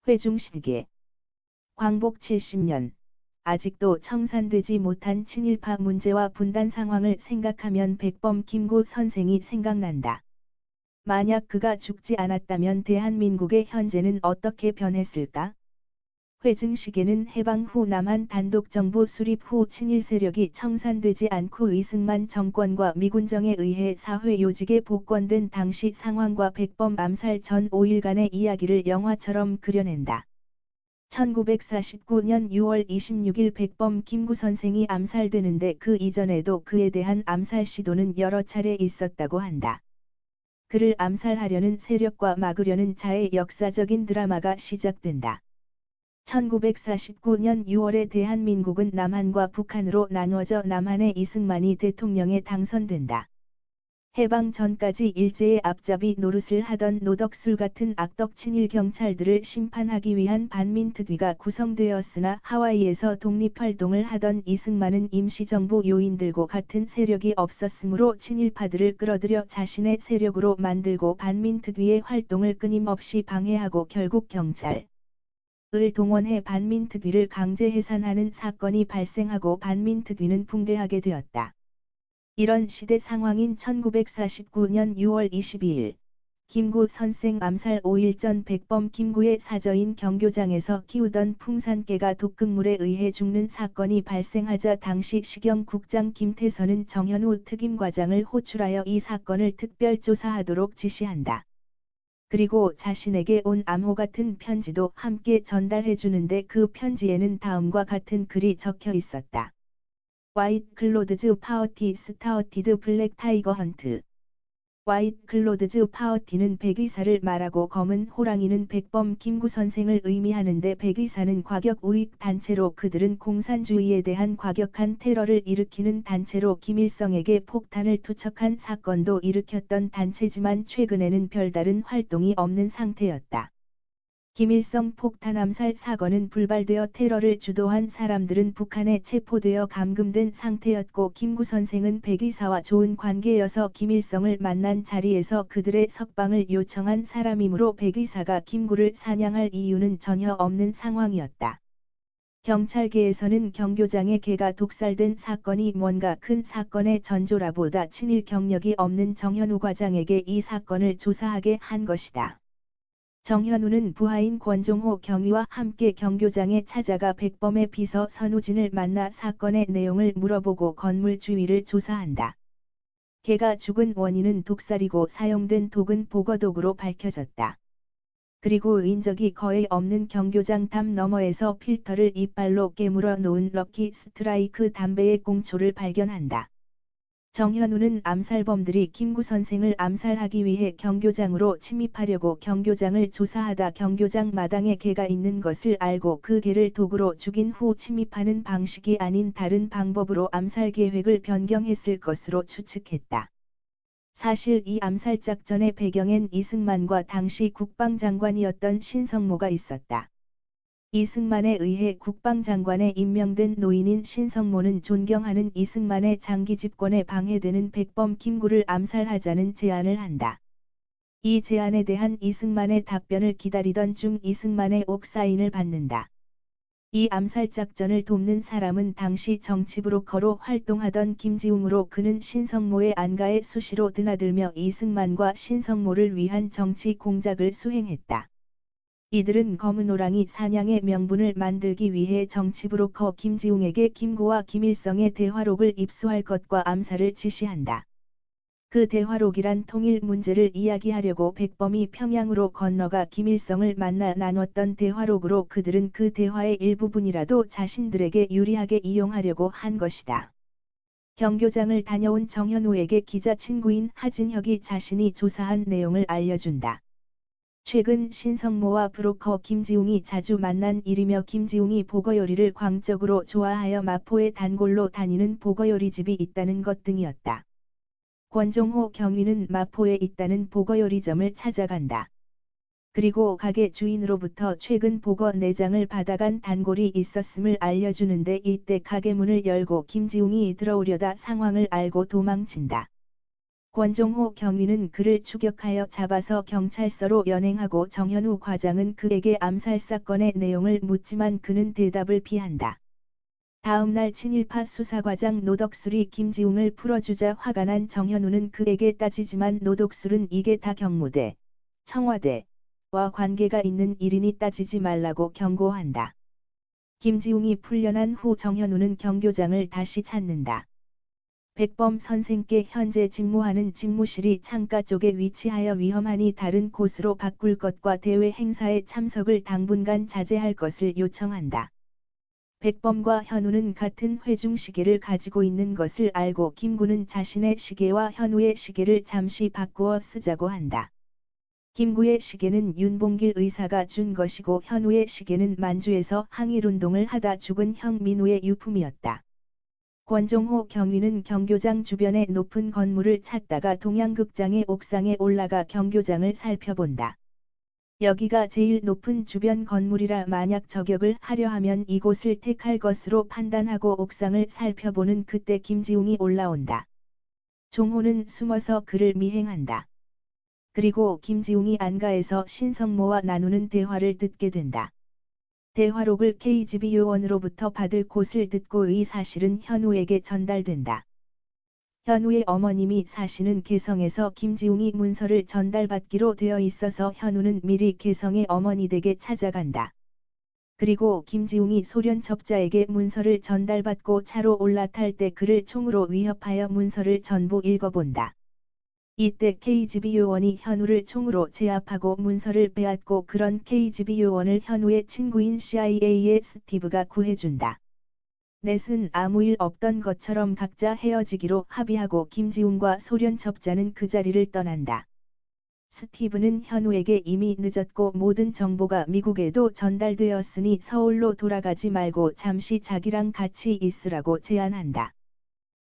회중시계. 광복 70년. 아직도 청산되지 못한 친일파 문제와 분단 상황을 생각하면 백범 김구 선생이 생각난다. 만약 그가 죽지 않았다면 대한민국의 현재는 어떻게 변했을까? 회증시계는 해방 후 남한 단독정부 수립 후 친일 세력이 청산되지 않고 이승만 정권과 미군정에 의해 사회요직에 복권된 당시 상황과 백범 암살 전 5일간의 이야기를 영화처럼 그려낸다. 1949년 6월 26일 백범 김구 선생이 암살되는데 그 이전에도 그에 대한 암살 시도는 여러 차례 있었다고 한다. 그를 암살하려는 세력과 막으려는 자의 역사적인 드라마가 시작된다. 1949년 6월에 대한민국은 남한과 북한으로 나누어져 남한의 이승만이 대통령에 당선된다. 해방 전까지 일제의 앞잡이 노릇을 하던 노덕술 같은 악덕 친일 경찰들을 심판하기 위한 반민특위가 구성되었으나 하와이에서 독립활동을 하던 이승만은 임시정부 요인들과 같은 세력이 없었으므로 친일파들을 끌어들여 자신의 세력으로 만들고 반민특위의 활동을 끊임없이 방해하고 결국 경찰을 동원해 반민특위를 강제 해산하는 사건이 발생하고 반민특위는 붕괴하게 되었다. 이런 시대 상황인 1949년 6월 22일, 김구 선생 암살 5일 전 백범 김구의 사저인 경교장에서 키우던 풍산개가 독극물에 의해 죽는 사건이 발생하자 당시 시경국장 김태선은 정현우 특임과장을 호출하여 이 사건을 특별조사하도록 지시한다. 그리고 자신에게 온 암호 같은 편지도 함께 전달해 주는데 그 편지에는 다음과 같은 글이 적혀 있었다. White Clothes Party Started Black Tiger Hunt. White Clothes Party는 백의사를 말하고 검은 호랑이는 백범 김구 선생을 의미하는데 백의사는 과격 우익 단체로 그들은 공산주의에 대한 과격한 테러를 일으키는 단체로 김일성에게 폭탄을 투척한 사건도 일으켰던 단체지만 최근에는 별다른 활동이 없는 상태였다. 김일성 폭탄 암살 사건은 불발되어 테러를 주도한 사람들은 북한에 체포되어 감금된 상태였고 김구 선생은 백의사와 좋은 관계여서 김일성을 만난 자리에서 그들의 석방을 요청한 사람이므로 백의사가 김구를 사냥할 이유는 전혀 없는 상황이었다. 경찰계에서는 경교장의 개가 독살된 사건이 뭔가 큰 사건의 전조라보다 친일 경력이 없는 정현우 과장에게 이 사건을 조사하게 한 것이다. 정현우는 부하인 권종호 경위와 함께 경교장에 찾아가 백범의 비서 선우진을 만나 사건의 내용을 물어보고 건물 주위를 조사한다. 개가 죽은 원인은 독살이고 사용된 독은 보거독으로 밝혀졌다. 그리고 인적이 거의 없는 경교장 담 너머에서 필터를 이빨로 깨물어 놓은 럭키 스트라이크 담배의 꽁초를 발견한다. 정현우는 암살범들이 김구 선생을 암살하기 위해 경교장으로 침입하려고 경교장을 조사하다 경교장 마당에 개가 있는 것을 알고 그 개를 도구로 죽인 후 침입하는 방식이 아닌 다른 방법으로 암살 계획을 변경했을 것으로 추측했다. 사실 이 암살 작전의 배경엔 이승만과 당시 국방장관이었던 신성모가 있었다. 이승만에 의해 국방장관에 임명된 노인인 신성모는 존경하는 이승만의 장기 집권에 방해되는 백범 김구를 암살하자는 제안을 한다. 이 제안에 대한 이승만의 답변을 기다리던 중 이승만의 옥사인을 받는다. 이 암살 작전을 돕는 사람은 당시 정치 브로커로 활동하던 김지웅으로 그는 신성모의 안가에 수시로 드나들며 이승만과 신성모를 위한 정치 공작을 수행했다. 이들은 검은 호랑이 사냥의 명분을 만들기 위해 정치 브로커 김지웅에게 김구와 김일성의 대화록을 입수할 것과 암살을 지시한다. 그 대화록이란 통일 문제를 이야기하려고 백범이 평양으로 건너가 김일성을 만나 나눴던 대화록으로 그들은 그 대화의 일부분이라도 자신들에게 유리하게 이용하려고 한 것이다. 경교장을 다녀온 정현우에게 기자 친구인 하진혁이 자신이 조사한 내용을 알려준다. 최근 신성모와 브로커 김지웅이 자주 만난 일이며 김지웅이 보거요리를 광적으로 좋아하여 마포의 단골로 다니는 보거요리집이 있다는 것 등이었다. 권종호 경위는 마포에 있다는 보거요리점을 찾아간다. 그리고 가게 주인으로부터 최근 보거 내장을 받아간 단골이 있었음을 알려주는데 이때 가게 문을 열고 김지웅이 들어오려다 상황을 알고 도망친다. 권종호 경위는 그를 추격하여 잡아서 경찰서로 연행하고 정현우 과장은 그에게 암살 사건의 내용을 묻지만 그는 대답을 피한다. 다음 날 친일파 수사과장 노덕술이 김지웅을 풀어주자 화가 난 정현우는 그에게 따지지만 노덕술은 이게 다 경무대, 청와대와 관계가 있는 일이니 따지지 말라고 경고한다. 김지웅이 풀려난 후 정현우는 경교장을 다시 찾는다. 백범 선생께 현재 직무하는 집무실이 창가 쪽에 위치하여 위험하니 다른 곳으로 바꿀 것과 대회 행사에 참석을 당분간 자제할 것을 요청한다. 백범과 현우는 같은 회중 시계를 가지고 있는 것을 알고 김구는 자신의 시계와 현우의 시계를 잠시 바꾸어 쓰자고 한다. 김구의 시계는 윤봉길 의사가 준 것이고 현우의 시계는 만주에서 항일운동을 하다 죽은 형 민우의 유품이었다. 권종호 경위는 경교장 주변의 높은 건물을 찾다가 동양극장의 옥상에 올라가 경교장을 살펴본다. 여기가 제일 높은 주변 건물이라 만약 저격을 하려 하면 이곳을 택할 것으로 판단하고 옥상을 살펴보는 그때 김지웅이 올라온다. 종호는 숨어서 그를 미행한다. 그리고 김지웅이 안가에서 신성모와 나누는 대화를 듣게 된다. 대화록을 KGB 요원으로부터 받을 곳을 듣고 이 사실은 현우에게 전달된다. 현우의 어머님이 사시는 개성에서 김지웅이 문서를 전달받기로 되어 있어서 현우는 미리 개성의 어머니 댁에 찾아간다. 그리고 김지웅이 소련 접자에게 문서를 전달받고 차로 올라탈 때 그를 총으로 위협하여 문서를 전부 읽어본다. 이때 KGB 요원이 현우를 총으로 제압하고 문서를 빼앗고 그런 KGB 요원을 현우의 친구인 CIA의 스티브가 구해준다. 넷은 아무 일 없던 것처럼 각자 헤어지기로 합의하고 김지웅과 소련 접자는 그 자리를 떠난다. 스티브는 현우에게 이미 늦었고 모든 정보가 미국에도 전달되었으니 서울로 돌아가지 말고 잠시 자기랑 같이 있으라고 제안한다.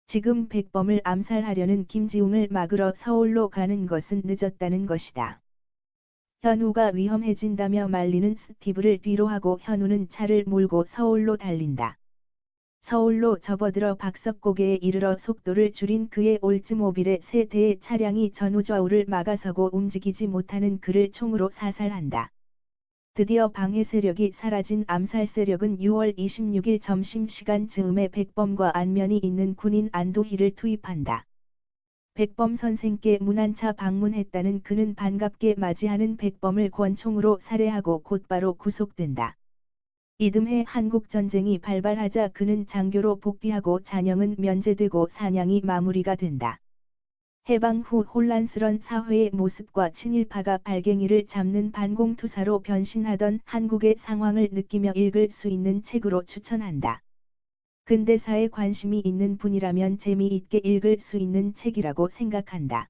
지금 백범을 암살하려는 김지웅을 막으러 서울로 가는 것은 늦었다는 것이다. 현우가 위험해진다며 말리는 스티브를 뒤로하고 현우는 차를 몰고 서울로 달린다. 서울로 접어들어 박석고개에 이르러 속도를 줄인 그의 올즈모빌에 세 대의 차량이 전우좌우를 막아서고 움직이지 못하는 그를 총으로 사살한다. 드디어 방해 세력이 사라진 암살 세력은 6월 26일 점심시간 즈음에 백범과 안면이 있는 군인 안도희를 투입한다. 백범 선생께 문안차 방문했다는 그는 반갑게 맞이하는 백범을 권총으로 살해하고 곧바로 구속된다. 이듬해 한국전쟁이 발발하자 그는 장교로 복귀하고 잔영은 면제되고 사냥이 마무리가 된다. 해방 후 혼란스런 사회의 모습과 친일파가 발갱이를 잡는 반공투사로 변신하던 한국의 상황을 느끼며 읽을 수 있는 책으로 추천한다. 근대사에 관심이 있는 분이라면 재미있게 읽을 수 있는 책이라고 생각한다.